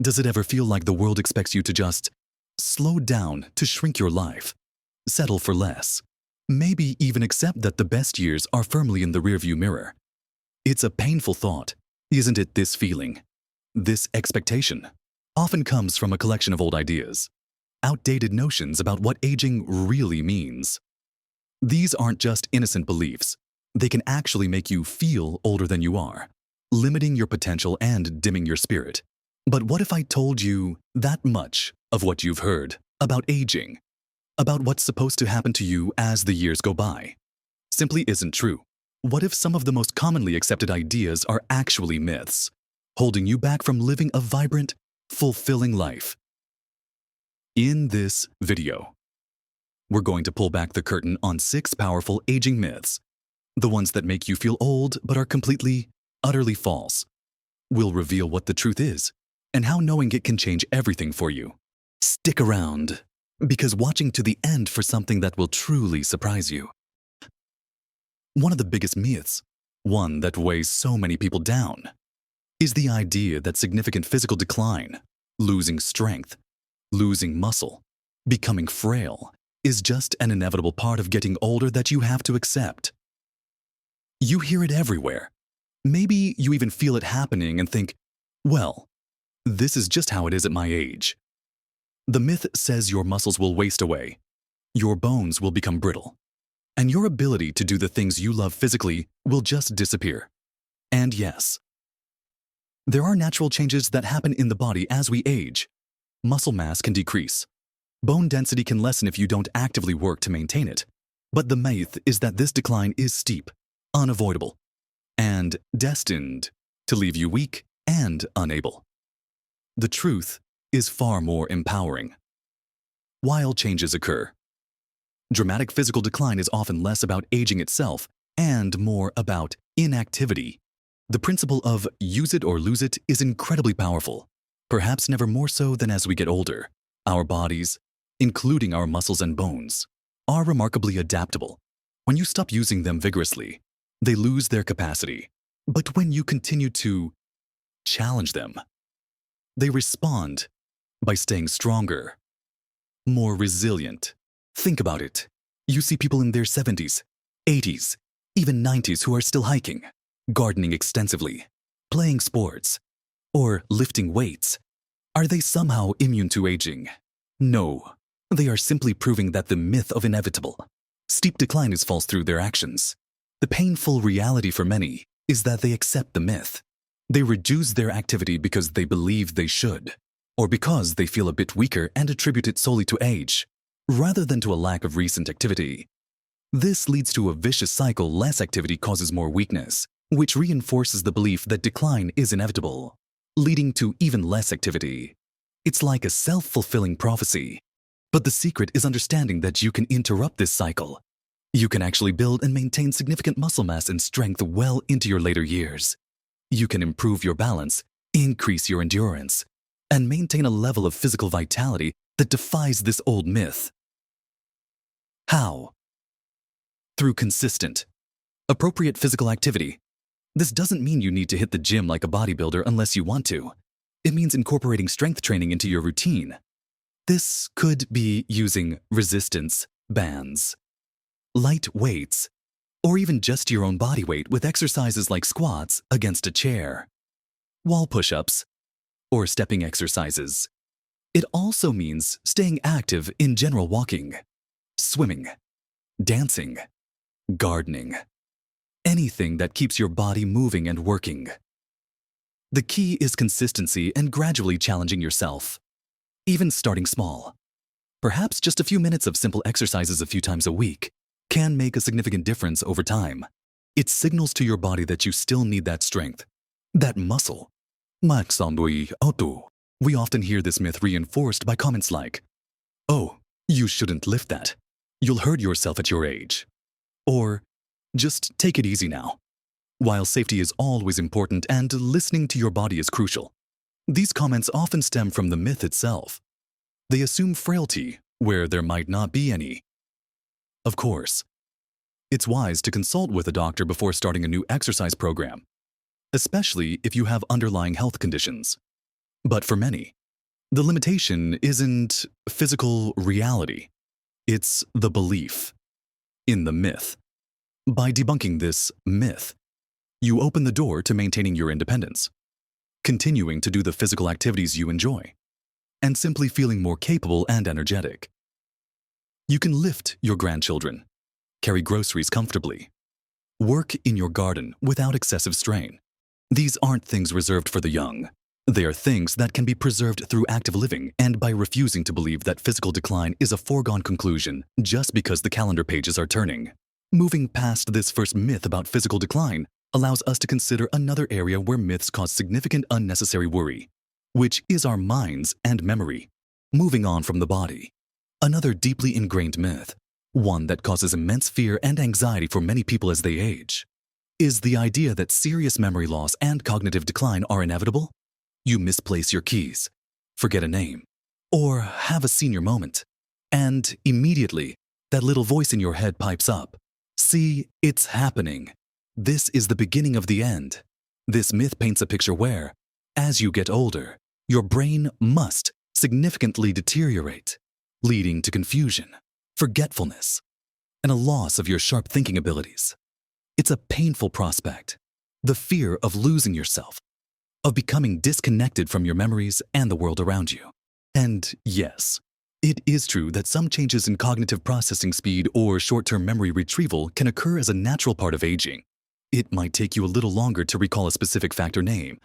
Does it ever feel like the world expects you to just slow down to shrink your life, settle for less, maybe even accept that the best years are firmly in the rearview mirror? It's a painful thought, isn't it? This feeling, this expectation, often comes from a collection of old ideas, outdated notions about what aging really means. These aren't just innocent beliefs. They can actually make you feel older than you are, limiting your potential and dimming your spirit. But what if I told you that much of what you've heard about aging, about what's supposed to happen to you as the years go by, simply isn't true? What if some of the most commonly accepted ideas are actually myths, holding you back from living a vibrant, fulfilling life? In this video, we're going to pull back the curtain on 6 powerful aging myths, the ones that make you feel old but are completely, utterly false. We'll reveal what the truth is and how knowing it can change everything for you. Stick around, because watching to the end for something that will truly surprise you. One of the biggest myths, one that weighs so many people down, is the idea that significant physical decline, losing strength, losing muscle, becoming frail, is just an inevitable part of getting older that you have to accept. You hear it everywhere. Maybe you even feel it happening and think, well, this is just how it is at my age. The myth says your muscles will waste away, your bones will become brittle, and your ability to do the things you love physically will just disappear. And yes, there are natural changes that happen in the body as we age. Muscle mass can decrease. Bone density can lessen if you don't actively work to maintain it. But the myth is that this decline is steep, unavoidable, and destined to leave you weak and unable. The truth is far more empowering. While changes occur, dramatic physical decline is often less about aging itself and more about inactivity. The principle of use it or lose it is incredibly powerful, perhaps never more so than as we get older. Our bodies, including our muscles and bones, are remarkably adaptable. When you stop using them vigorously, they lose their capacity. But when you continue to challenge them, they respond by staying stronger, more resilient. Think about it. You see people in their 70s, 80s, even 90s who are still hiking, gardening extensively, playing sports, or lifting weights. Are they somehow immune to aging? No. They are simply proving that the myth of inevitable, steep decline is false through their actions. The painful reality for many is that they accept the myth. They reduce their activity because they believe they should, or because they feel a bit weaker and attribute it solely to age, rather than to a lack of recent activity. This leads to a vicious cycle. Less activity causes more weakness, which reinforces the belief that decline is inevitable, leading to even less activity. It's like a self-fulfilling prophecy. But the secret is understanding that you can interrupt this cycle. You can actually build and maintain significant muscle mass and strength well into your later years. You can improve your balance, increase your endurance, and maintain a level of physical vitality that defies this old myth. How? Through consistent, appropriate physical activity. This doesn't mean you need to hit the gym like a bodybuilder unless you want to. It means incorporating strength training into your routine. This could be using resistance bands, light weights, or even just your own body weight with exercises like squats against a chair, wall push-ups, or stepping exercises. It also means staying active in general: walking, swimming, dancing, gardening, anything that keeps your body moving and working. The key is consistency and gradually challenging yourself, even starting small. Perhaps just a few minutes of simple exercises a few times a week can make a significant difference over time. It signals to your body that you still need that strength, that muscle. We often hear this myth reinforced by comments like, "Oh, you shouldn't lift that. You'll hurt yourself at your age." Or, "Just take it easy now." While safety is always important and listening to your body is crucial, these comments often stem from the myth itself. They assume frailty where there might not be any. Of course, it's wise to consult with a doctor before starting a new exercise program, especially if you have underlying health conditions. But for many, the limitation isn't physical reality. It's the belief in the myth. By debunking this myth, you open the door to maintaining your independence, continuing to do the physical activities you enjoy, and simply feeling more capable and energetic. You can lift your grandchildren, carry groceries comfortably, work in your garden without excessive strain. These aren't things reserved for the young. They are things that can be preserved through active living and by refusing to believe that physical decline is a foregone conclusion just because the calendar pages are turning. Moving past this first myth about physical decline allows us to consider another area where myths cause significant unnecessary worry, which is our minds and memory. Moving on from the body. Another deeply ingrained myth, one that causes immense fear and anxiety for many people as they age, is the idea that serious memory loss and cognitive decline are inevitable. You misplace your keys, forget a name, or have a senior moment, and immediately that little voice in your head pipes up. See, it's happening. This is the beginning of the end. This myth paints a picture where, as you get older, your brain must significantly deteriorate, leading to confusion, forgetfulness, and a loss of your sharp thinking abilities. It's a painful prospect, the fear of losing yourself, of becoming disconnected from your memories and the world around you. And yes, it is true that some changes in cognitive processing speed or short-term memory retrieval can occur as a natural part of aging. It might take you a little longer to recall a specific fact or name,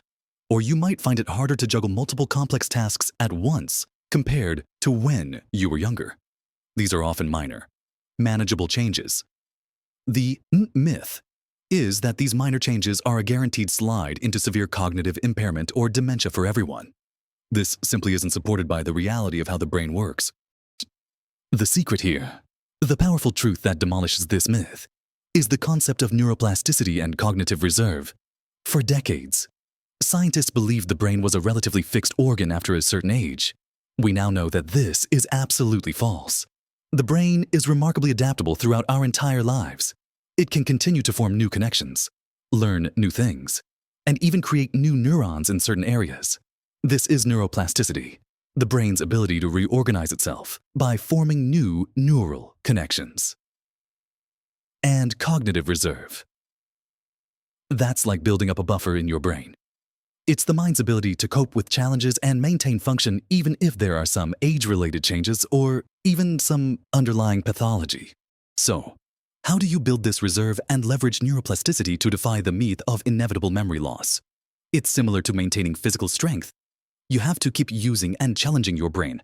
or you might find it harder to juggle multiple complex tasks at once compared to when you were younger. These are often minor, manageable changes. The myth is that these minor changes are a guaranteed slide into severe cognitive impairment or dementia for everyone. This simply isn't supported by the reality of how the brain works. The secret here, the powerful truth that demolishes this myth, is the concept of neuroplasticity and cognitive reserve. For decades, scientists believed the brain was a relatively fixed organ after a certain age. We now know that this is absolutely false. The brain is remarkably adaptable throughout our entire lives. It can continue to form new connections, learn new things, and even create new neurons in certain areas. This is neuroplasticity, the brain's ability to reorganize itself by forming new neural connections. And cognitive reserve. That's like building up a buffer in your brain. It's the mind's ability to cope with challenges and maintain function even if there are some age-related changes or even some underlying pathology. So, how do you build this reserve and leverage neuroplasticity to defy the myth of inevitable memory loss? It's similar to maintaining physical strength. You have to keep using and challenging your brain.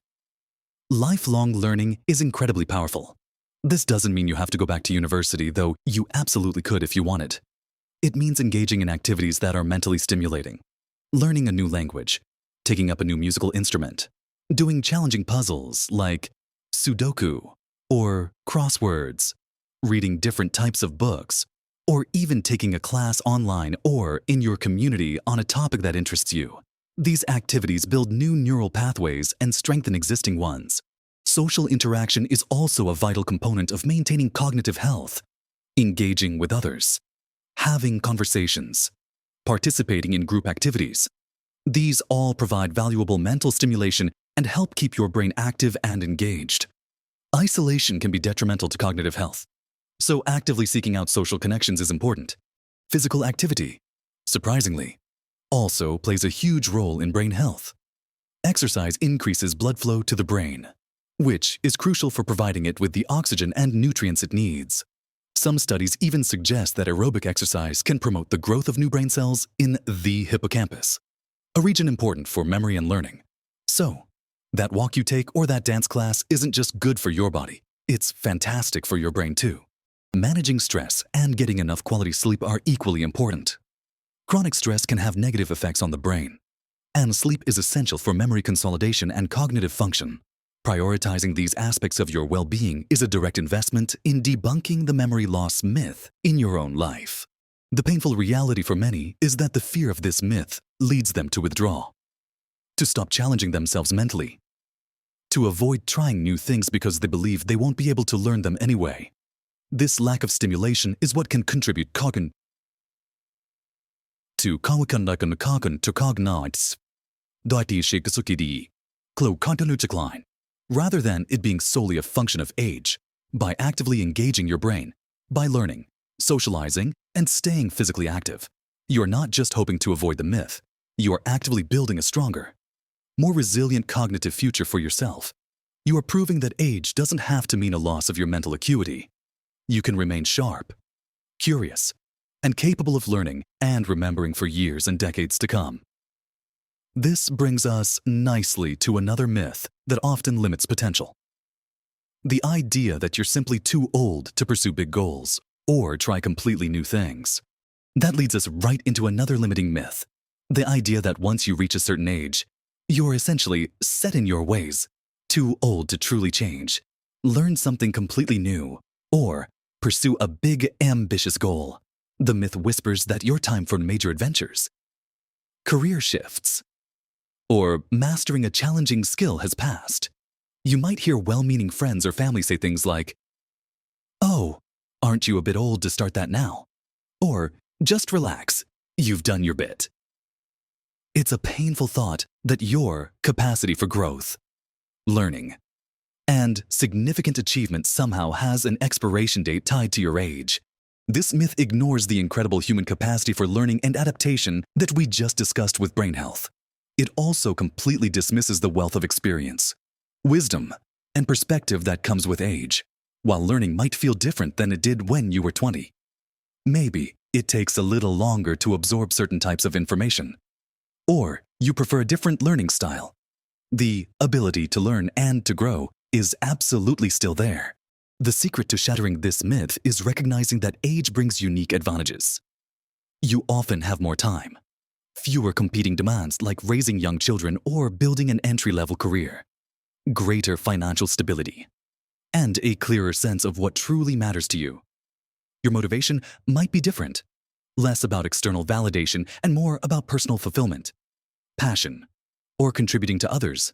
Lifelong learning is incredibly powerful. This doesn't mean you have to go back to university, though you absolutely could if you wanted. It means engaging in activities that are mentally stimulating. Learning a new language, taking up a new musical instrument, doing challenging puzzles like Sudoku or crosswords, reading different types of books, or even taking a class online or in your community on a topic that interests you. These activities build new neural pathways and strengthen existing ones. Social interaction is also a vital component of maintaining cognitive health. Engaging with others, having conversations, participating in group activities. These all provide valuable mental stimulation and help keep your brain active and engaged. Isolation can be detrimental to cognitive health, so actively seeking out social connections is important. Physical activity, surprisingly, also plays a huge role in brain health. Exercise increases blood flow to the brain, which is crucial for providing it with the oxygen and nutrients it needs. Some studies even suggest that aerobic exercise can promote the growth of new brain cells in the hippocampus, a region important for memory and learning. So, that walk you take or that dance class isn't just good for your body, it's fantastic for your brain too. Managing stress and getting enough quality sleep are equally important. Chronic stress can have negative effects on the brain, and sleep is essential for memory consolidation and cognitive function. Prioritizing these aspects of your well-being is a direct investment in debunking the memory loss myth in your own life. The painful reality for many is that the fear of this myth leads them to withdraw, to stop challenging themselves mentally, to avoid trying new things because they believe they won't be able to learn them anyway. This lack of stimulation is what can contribute to cognites. โดยที่เชื่อสุขดีคลูคอนเทลูจะกลาย rather than it being solely a function of age, by actively engaging your brain, by learning, socializing, and staying physically active, you are not just hoping to avoid the myth, you are actively building a stronger, more resilient cognitive future for yourself. You are proving that age doesn't have to mean a loss of your mental acuity. You can remain sharp, curious, and capable of learning and remembering for years and decades to come. This brings us nicely to another myth that often limits potential. The idea that you're simply too old to pursue big goals or try completely new things. That leads us right into another limiting myth. The idea that once you reach a certain age, you're essentially set in your ways, too old to truly change, learn something completely new, or pursue a big, ambitious goal. The myth whispers that your time for major adventures, career shifts, or mastering a challenging skill has passed. You might hear well-meaning friends or family say things like, "Oh, aren't you a bit old to start that now?" Or, "Just relax, you've done your bit." It's a painful thought that your capacity for growth, learning, and significant achievement somehow has an expiration date tied to your age. This myth ignores the incredible human capacity for learning and adaptation that we just discussed with brain health. It also completely dismisses the wealth of experience, wisdom, and perspective that comes with age, while learning might feel different than it did when you were 20. Maybe it takes a little longer to absorb certain types of information. Or you prefer a different learning style. The ability to learn and to grow is absolutely still there. The secret to shattering this myth is recognizing that age brings unique advantages. You often have more time, fewer competing demands like raising young children or building an entry-level career, greater financial stability, and a clearer sense of what truly matters to you. Your motivation might be different, less about external validation and more about personal fulfillment, passion, or contributing to others.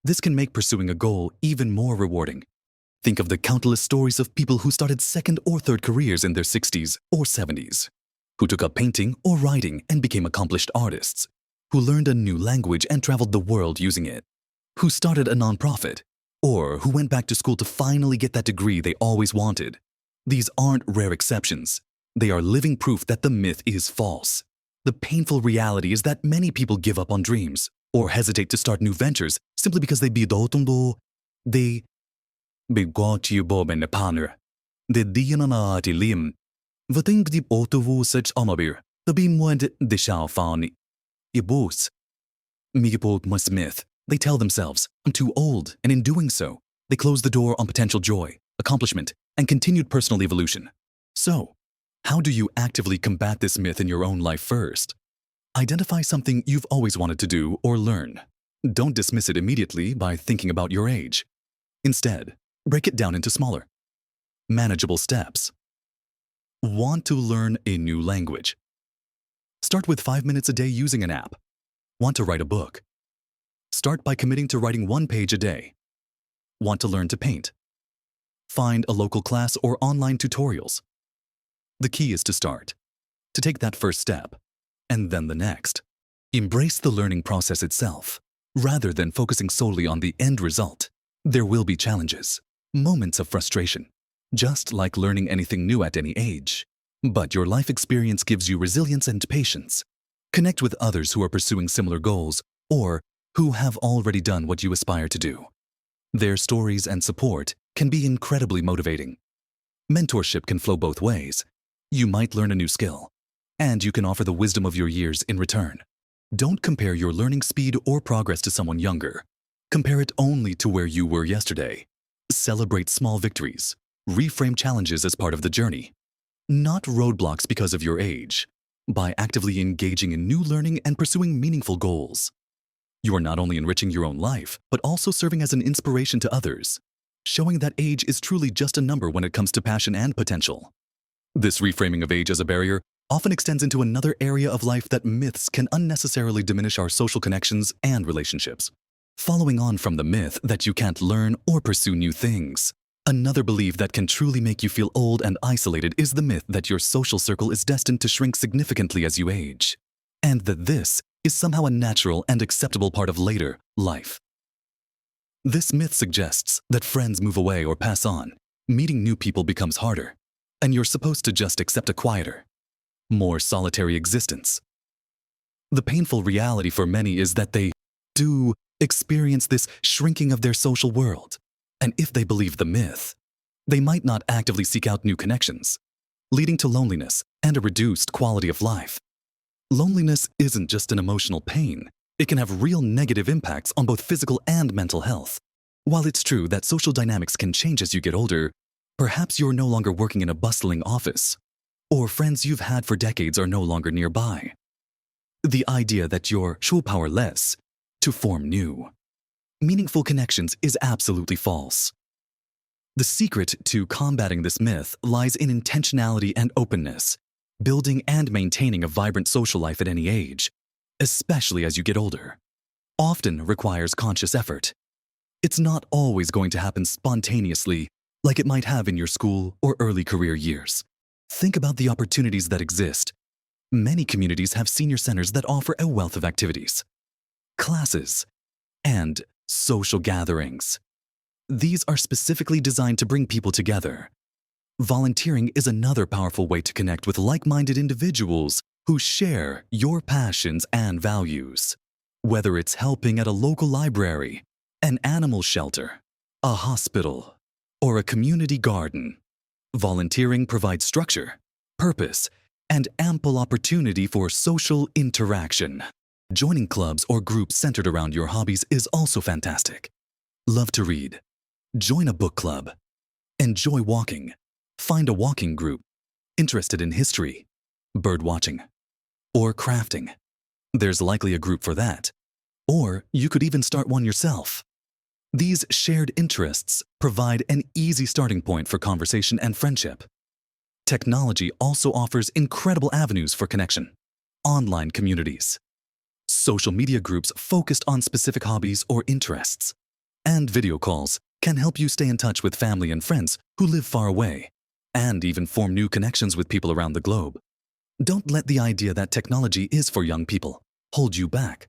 This can make pursuing a goal even more rewarding. Think of the countless stories of people who started second or third careers in their 60s or 70s, who took up painting or writing and became accomplished artists, who learned a new language and traveled the world using it, who started a nonprofit, or who went back to school to finally get that degree they always wanted. These aren't rare exceptions. They are living proof that the myth is false. The painful reality is that many people give up on dreams or hesitate to start new ventures simply because they begot you bob in a partner. The DNA lim. The thing the autovu such omabir. The beam went the shall found. It boosts. Migapot must myth. They tell themselves, "I'm too old," and in doing so, they close the door on potential joy, accomplishment, and continued personal evolution. So, how do you actively combat this myth in your own life first? Identify something you've always wanted to do or learn. Don't dismiss it immediately by thinking about your age. Instead, break it down into smaller, manageable steps. Want to learn a new language? Start with 5 minutes a day using an app. Want to write a book? Start by committing to writing 1 page a day. Want to learn to paint? Find a local class or online tutorials. The key is to start, to take that first step, and then the next. Embrace the learning process itself, rather than focusing solely on the end result. There will be challenges, moments of frustration, just like learning anything new at any age. But your life experience gives you resilience and patience. Connect with others who are pursuing similar goals or who have already done what you aspire to do. Their stories and support can be incredibly motivating. Mentorship can flow both ways. You might learn a new skill, and you can offer the wisdom of your years in return. Don't compare your learning speed or progress to someone younger. Compare it only to where you were yesterday. Celebrate small victories. Reframe challenges as part of the journey, not roadblocks because of your age. By actively engaging in new learning and pursuing meaningful goals, you are not only enriching your own life, but also serving as an inspiration to others, showing that age is truly just a number when it comes to passion and potential. This reframing of age as a barrier often extends into another area of life that myths can unnecessarily diminish our social connections and relationships. Following on from the myth that you can't learn or pursue new things, another belief that can truly make you feel old and isolated is the myth that your social circle is destined to shrink significantly as you age, and that this is somehow a natural and acceptable part of later life. This myth suggests that friends move away or pass on, meeting new people becomes harder, and you're supposed to just accept a quieter, more solitary existence. The painful reality for many is that they do experience this shrinking of their social world, and if they believe the myth, they might not actively seek out new connections, leading to loneliness and a reduced quality of life. Loneliness isn't just an emotional pain. It can have real negative impacts on both physical and mental health. While it's true that social dynamics can change as you get older, perhaps you're no longer working in a bustling office, or friends you've had for decades are no longer nearby. The idea that you're so powerless to form new, meaningful connections is absolutely false. The secret to combating this myth lies in intentionality and openness, building and maintaining a vibrant social life at any age, especially as you get older, often requires conscious effort. It's not always going to happen spontaneously like it might have in your school or early career years. Think about the opportunities that exist. Many communities have senior centers that offer a wealth of activities, classes, and social gatherings. These are specifically designed to bring people together. Volunteering is another powerful way to connect with like-minded individuals who share your passions and values. Whether it's helping at a local library, an animal shelter, a hospital, or a community garden, volunteering provides structure, purpose, and ample opportunity for social interaction. Joining clubs or groups centered around your hobbies is also fantastic. Love to read? Join a book club. Enjoy walking? Find a walking group. Interested in history, bird watching, or crafting? There's likely a group for that. Or you could even start one yourself. These shared interests provide an easy starting point for conversation and friendship. Technology also offers incredible avenues for connection. Online communities, social media groups focused on specific hobbies or interests, and video calls can help you stay in touch with family and friends who live far away, and even form new connections with people around the globe. Don't let the idea that technology is for young people hold you back.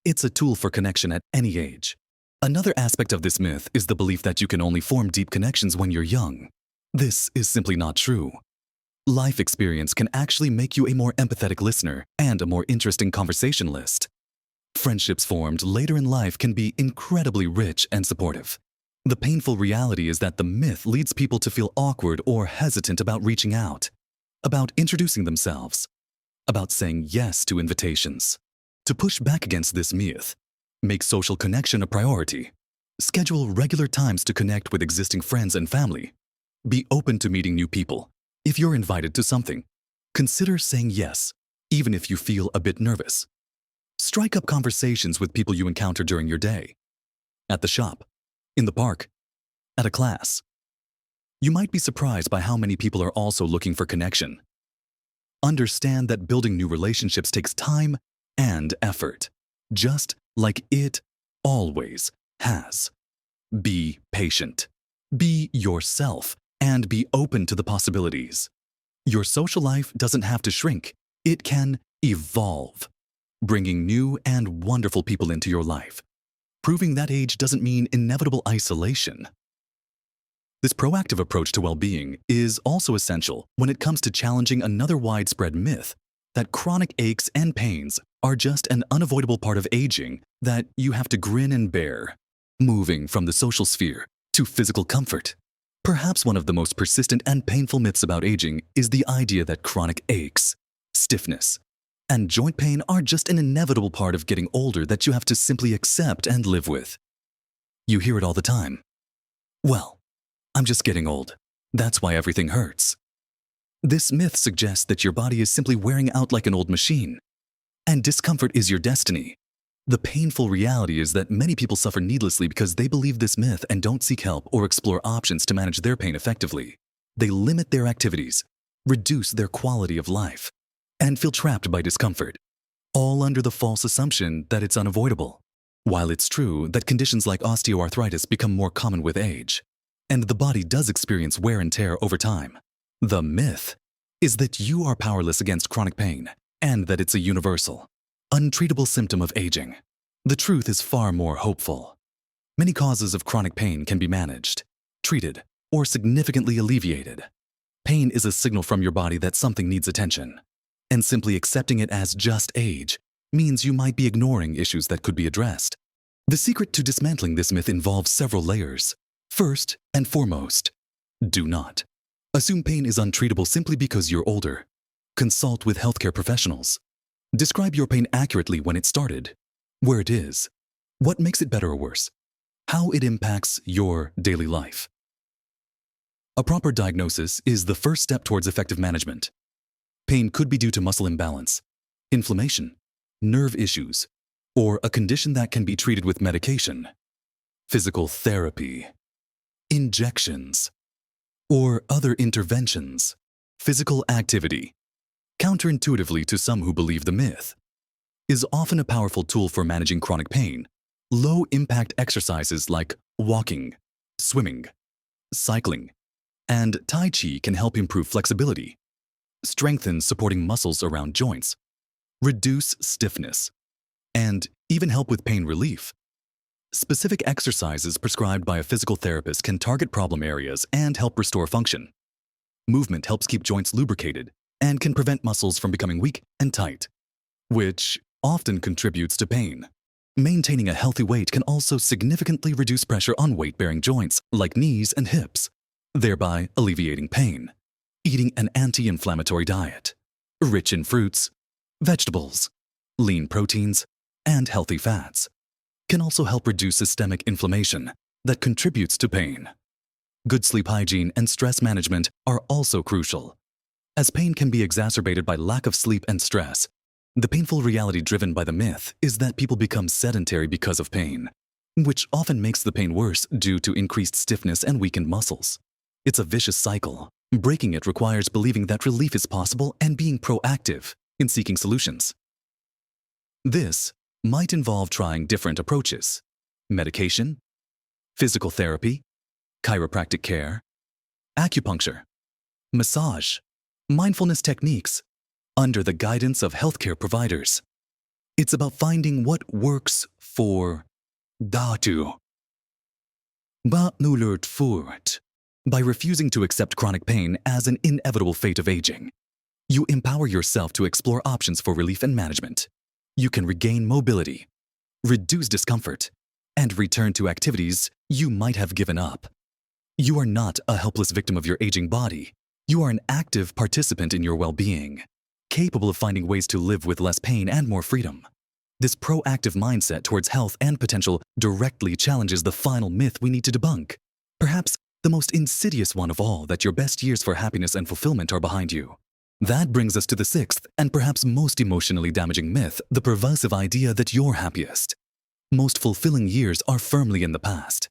It's a tool for connection at any age. Another aspect of this myth is the belief that you can only form deep connections when you're young. This is simply not true. Life experience can actually make you a more empathetic listener and a more interesting conversationalist. Friendships formed later in life can be incredibly rich and supportive. The painful reality is that the myth leads people to feel awkward or hesitant about reaching out, about introducing themselves, about saying yes to invitations. To push back against this myth, make social connection a priority. Schedule regular times to connect with existing friends and family. Be open to meeting new people. If you're invited to something, consider saying yes, even if you feel a bit nervous. Strike up conversations with people you encounter during your day. At the shop, in the park, at a class. You might be surprised by how many people are also looking for connection. Understand that building new relationships takes time and effort, just like it always has. Be patient. Be yourself and be open to the possibilities. Your social life doesn't have to shrink. It can evolve, bringing new and wonderful people into your life. Proving that age doesn't mean inevitable isolation. This proactive approach to well-being is also essential when it comes to challenging another widespread myth that chronic aches and pains are just an unavoidable part of aging that you have to grin and bear. Moving from the social sphere to physical comfort. Perhaps one of the most persistent and painful myths about aging is the idea that chronic aches, stiffness, and joint pain are just an inevitable part of getting older that you have to simply accept and live with. You hear it all the time. Well, I'm just getting old. That's why everything hurts. This myth suggests that your body is simply wearing out like an old machine, and discomfort is your destiny. The painful reality is that many people suffer needlessly because they believe this myth and don't seek help or explore options to manage their pain effectively. They limit their activities, reduce their quality of life, and feel trapped by discomfort, all under the false assumption that it's unavoidable. While it's true that conditions like osteoarthritis become more common with age, and the body does experience wear and tear over time, the myth is that you are powerless against chronic pain and that it's a universal, Untreatable symptom of aging. The truth is far more hopeful. Many causes of chronic pain can be managed, treated, or significantly alleviated. Pain is a signal from your body that something needs attention, and simply accepting it as just age means you might be ignoring issues that could be addressed. The secret to dismantling this myth involves several layers. First and foremost, do not assume pain is untreatable simply because you're older. Consult with healthcare professionals. Describe your pain accurately when it started, where it is, what makes it better or worse, how it impacts your daily life. A proper diagnosis is the first step towards effective management. Pain could be due to muscle imbalance, inflammation, nerve issues, or a condition that can be treated with medication, physical therapy, injections, or other interventions. Physical activity, counterintuitively to some who believe the myth, is often a powerful tool for managing chronic pain. Low-impact exercises like walking, swimming, cycling, and Tai Chi can help improve flexibility, strengthen supporting muscles around joints, reduce stiffness, and even help with pain relief. Specific exercises prescribed by a physical therapist can target problem areas and help restore function. Movement helps keep joints lubricated and can prevent muscles from becoming weak and tight, which often contributes to pain. Maintaining a healthy weight can also significantly reduce pressure on weight-bearing joints like knees and hips, thereby alleviating pain. Eating an anti-inflammatory diet, rich in fruits, vegetables, lean proteins, and healthy fats, can also help reduce systemic inflammation that contributes to pain. Good sleep hygiene and stress management are also crucial. As pain can be exacerbated by lack of sleep and stress, the painful reality driven by the myth is that people become sedentary because of pain, which often makes the pain worse due to increased stiffness and weakened muscles. It's a vicious cycle. Breaking it requires believing that relief is possible and being proactive in seeking solutions. This might involve trying different approaches: medication, physical therapy, chiropractic care, acupuncture, massage, mindfulness techniques, under the guidance of healthcare providers. It's about finding what works for datu. Ba'nulert furt. By refusing to accept chronic pain as an inevitable fate of aging, you empower yourself to explore options for relief and management. You can regain mobility, reduce discomfort, and return to activities you might have given up. You are not a helpless victim of your aging body. You are an active participant in your well-being, capable of finding ways to live with less pain and more freedom. This proactive mindset towards health and potential directly challenges the final myth we need to debunk. Perhaps the most insidious one of all, that your best years for happiness and fulfillment are behind you. That brings us to the sixth and perhaps most emotionally damaging myth, the pervasive idea that you're happiest, most fulfilling years are firmly in the past.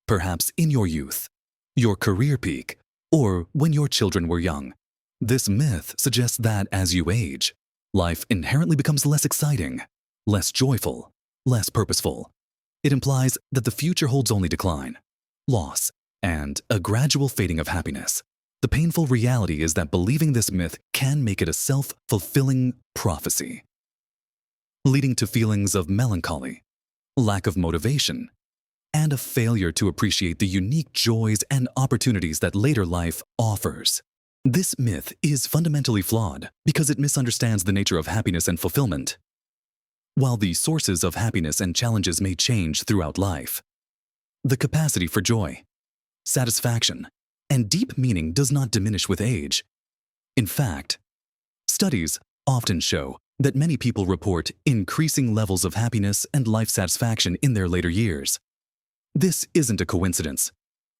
Perhaps in your youth, your career peak, or when your children were young. This myth suggests that as you age, life inherently becomes less exciting, less joyful, less purposeful. It implies that the future holds only decline, loss, and a gradual fading of happiness. The painful reality is that believing this myth can make it a self-fulfilling prophecy, leading to feelings of melancholy, lack of motivation, and a failure to appreciate the unique joys and opportunities that later life offers. This myth is fundamentally flawed because it misunderstands the nature of happiness and fulfillment. While the sources of happiness and challenges may change throughout life, the capacity for joy, satisfaction, and deep meaning does not diminish with age. In fact, studies often show that many people report increasing levels of happiness and life satisfaction in their later years. This isn't a coincidence.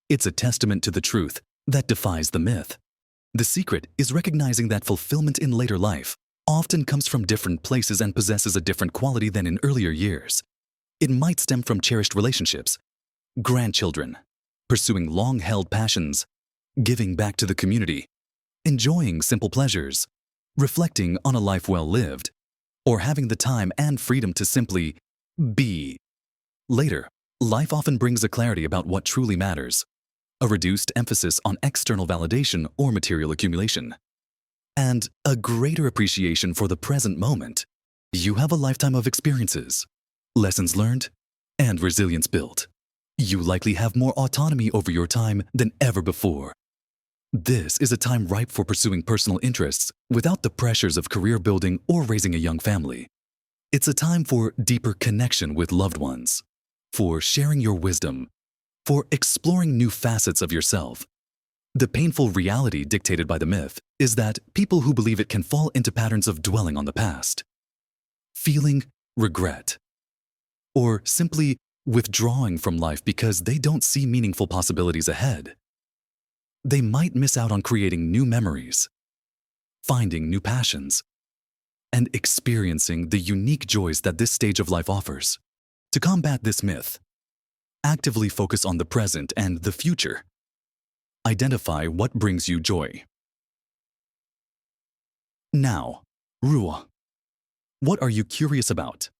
It's a testament to the truth that defies the myth. The secret is recognizing that fulfillment in later life often comes from different places and possesses a different quality than in earlier years. It might stem from cherished relationships, grandchildren, pursuing long-held passions, giving back to the community, enjoying simple pleasures, reflecting on a life well lived, or having the time and freedom to simply be. Later, life often brings a clarity about what truly matters, a reduced emphasis on external validation or material accumulation, and a greater appreciation for the present moment. You have a lifetime of experiences, lessons learned, and resilience built. You likely have more autonomy over your time than ever before. This is a time ripe for pursuing personal interests without the pressures of career building or raising a young family. It's a time for deeper connection with loved ones, for sharing your wisdom, for exploring new facets of yourself. The painful reality dictated by the myth is that people who believe it can fall into patterns of dwelling on the past, feeling regret, or simply withdrawing from life because they don't see meaningful possibilities ahead. They might miss out on creating new memories, finding new passions, and experiencing the unique joys that this stage of life offers. To combat this myth, actively focus on the present and the future. Identify what brings you joy. Now, Ruo. What are you curious about?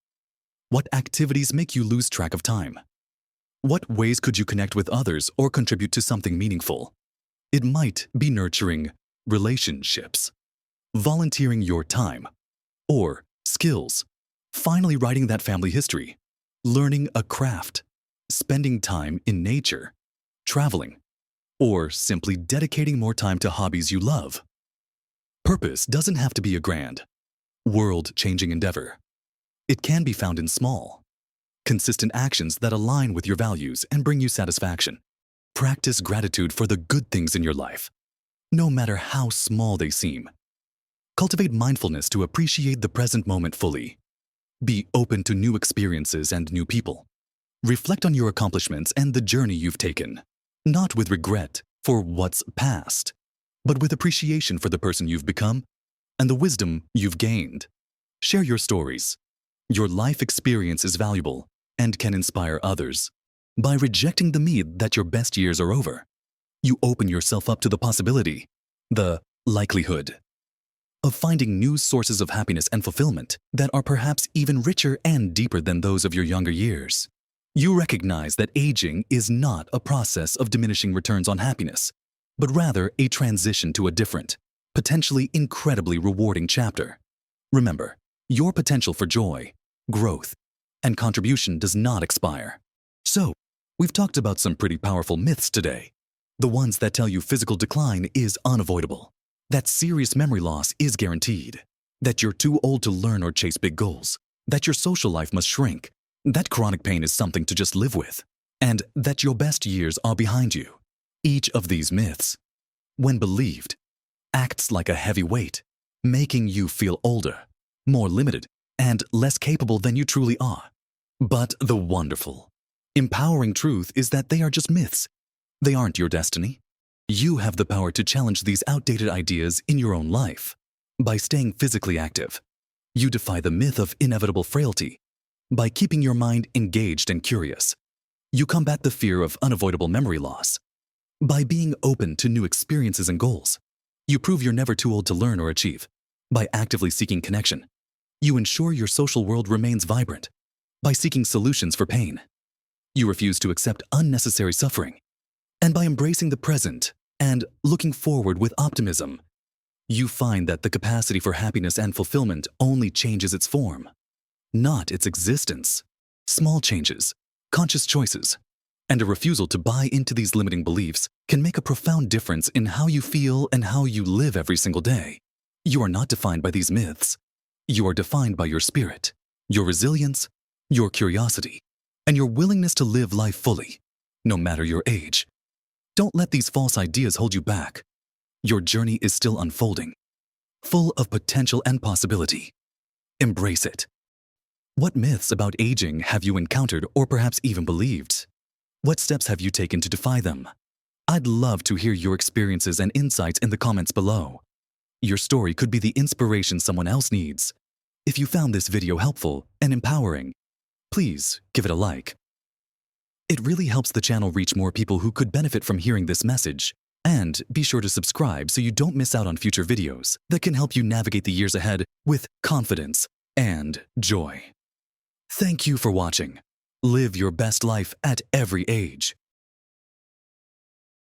What activities make you lose track of time? What ways could you connect with others or contribute to something meaningful? It might be nurturing relationships, volunteering your time, or skills, finally writing that family history, learning a craft, spending time in nature, traveling, or simply dedicating more time to hobbies you love. Purpose doesn't have to be a grand, world-changing endeavor. It can be found in small, consistent actions that align with your values and bring you satisfaction. Practice gratitude for the good things in your life, no matter how small they seem. Cultivate mindfulness to appreciate the present moment fully. Be open to new experiences and new people. Reflect on your accomplishments and the journey you've taken, not with regret for what's past, but with appreciation for the person you've become and the wisdom you've gained. Share your stories. Your life experience is valuable and can inspire others. By rejecting the myth that your best years are over, you open yourself up to the possibility, the likelihood, of finding new sources of happiness and fulfillment that are perhaps even richer and deeper than those of your younger years. You recognize that aging is not a process of diminishing returns on happiness, but rather a transition to a different, potentially incredibly rewarding chapter. Remember, your potential for joy, growth, and contribution does not expire. So, we've talked about some pretty powerful myths today. The ones that tell you physical decline is unavoidable, that serious memory loss is guaranteed, that you're too old to learn or chase big goals, that your social life must shrink, that chronic pain is something to just live with, and that your best years are behind you. Each of these myths, when believed, acts like a heavy weight, making you feel older, more limited, and less capable than you truly are. But the wonderful, empowering truth is that they are just myths. They aren't your destiny. You have the power to challenge these outdated ideas in your own life. By staying physically active, you defy the myth of inevitable frailty. By keeping your mind engaged and curious, you combat the fear of unavoidable memory loss. By being open to new experiences and goals, you prove you're never too old to learn or achieve. By actively seeking connection, you ensure your social world remains vibrant. By seeking solutions for pain, you refuse to accept unnecessary suffering. And by embracing the present and looking forward with optimism, you find that the capacity for happiness and fulfillment only changes its form, not its existence. Small changes, conscious choices, and a refusal to buy into these limiting beliefs can make a profound difference in how you feel and how you live every single day. You are not defined by these myths. You are defined by your spirit, your resilience, your curiosity, and your willingness to live life fully, no matter your age. Don't let these false ideas hold you back. Your journey is still unfolding, full of potential and possibility. Embrace it. What myths about aging have you encountered or perhaps even believed? What steps have you taken to defy them? I'd love to hear your experiences and insights in the comments below. Your story could be the inspiration someone else needs. If you found this video helpful and empowering, please give it a like. It really helps the channel reach more people who could benefit from hearing this message. And be sure to subscribe so you don't miss out on future videos that can help you navigate the years ahead with confidence and joy. Thank you for watching. Live your best life at every age.